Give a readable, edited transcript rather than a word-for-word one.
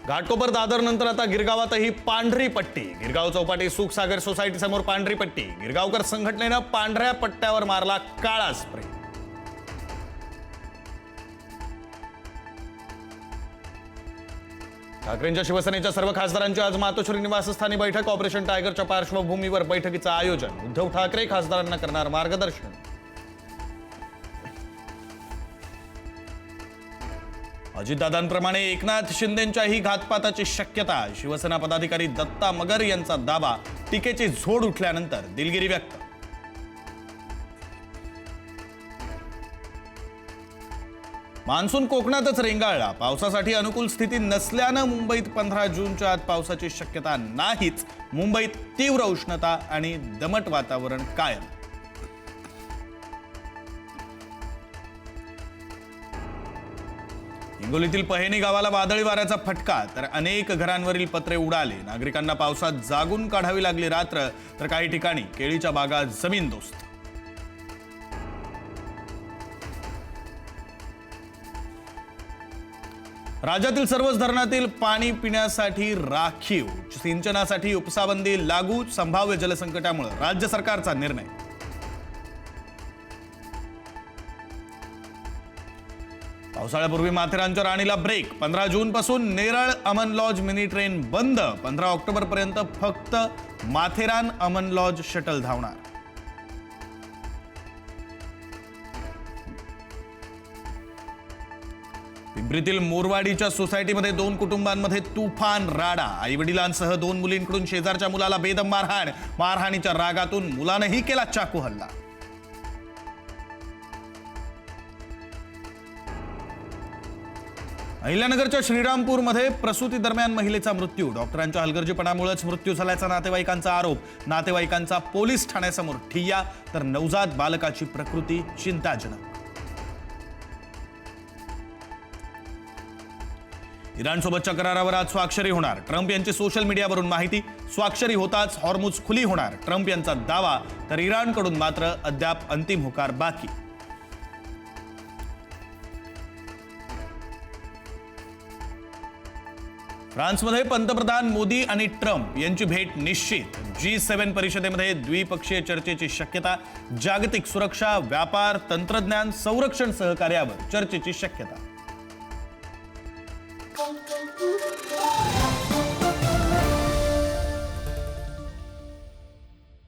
घाटकोपर दादर नंतर आता गिरगावातही पांढरी पट्टी। गिरगाव चौपाटी सुखसागर सोसायटी समोर पांढरी पट्टी। गिरगावकर संघटनेनं पांढऱ्या पट्ट्यावर मारला काळा स्प्रे। ठाकरेंच्या शिवसेनेच्या सर्व खासदारांची आज मातोश्री निवासस्थानी बैठक। ऑपरेशन टायगरच्या पार्श्वभूमीवर बैठकीचं आयोजन। उद्धव ठाकरे खासदारांना करणार मार्गदर्शन। अजितदादांप्रमाणे एकनाथ शिंदेंच्याही घातपाताची शक्यता। शिवसेना पदाधिकारी दत्ता मगर यांचा दावा। टीकेची झोड उठल्यानंतर दिलगिरी व्यक्त। मान्सून कोकणातच रेंगाळला। पावसासाठी अनुकूल स्थिती नसल्यानं मुंबईत 15 जूनच्या आत पावसाची शक्यता नाहीच। मुंबईत तीव्र उष्णता आणि दमट वातावरण कायम। हिंगोलीतील पहेनी गावाला वादळी वाऱ्याचा फटका, तर अनेक घरांवरील पत्रे उडाले। नागरिकांना पावसात जागून काढावी लागली रात्र, तर काही ठिकाणी केळीच्या बागा जमीनदोस्त। राज्यातील सर्वच धरणातील पाणी पिण्यासाठी राखीव। सिंचनासाठी उपसाबंदी लागू। संभाव्य जलसंकटामुळे राज्य सरकारचा निर्णय। पावसाळ्यापूर्वी माथेरानच्या राणीला ब्रेक। 15 जून पासून Neral Aman Lodge mini train बंद। 15 ऑक्टोबर पर्यंत फक्त माथेरान अमन लॉज शटल धावणार। पिंपरीतील मोरवाडीच्या सोसायटीमध्ये 2 कुटुंबांमध्ये तुफान राडा। आईवडिलांसह 2 मुलींकडून शेजारच्या मुलाला बेदम मारहाण। मारहाणीच्या रागातून मुलानेही केला चाकू हल्ला। अहिल्यानगरच्या श्रीरामपूरमध्ये प्रसूती दरम्यान महिलेचा मृत्यू। डॉक्टरांच्या हलगर्जीपणामुळेच मृत्यू झाल्याचा नातेवाईकांचा आरोप। नातेवाईकांचा पोलीस ठाण्यासमोर ठिय्या, तर नवजात बालकाची प्रकृती चिंताजनक। इराणसोबतच्या करारावर आज स्वाक्षरी होणार। ट्रम्प यांची सोशल मीडियावरून माहिती। स्वाक्षरी होताच हॉर्मुझ खुली होणार, ट्रम्प यांचा दावा। तर इराणकडून मात्र अद्याप अंतिम होकार बाकी। फ्रान्समध्ये पंतप्रधान मोदी आणि ट्रम्प यांची भेट निश्चित। G7 परिषदेमध्ये द्विपक्षीय चर्चेची शक्यता। जागतिक सुरक्षा, व्यापार, तंत्रज्ञान, संरक्षण सहकार्यावर चर्चेची शक्यता।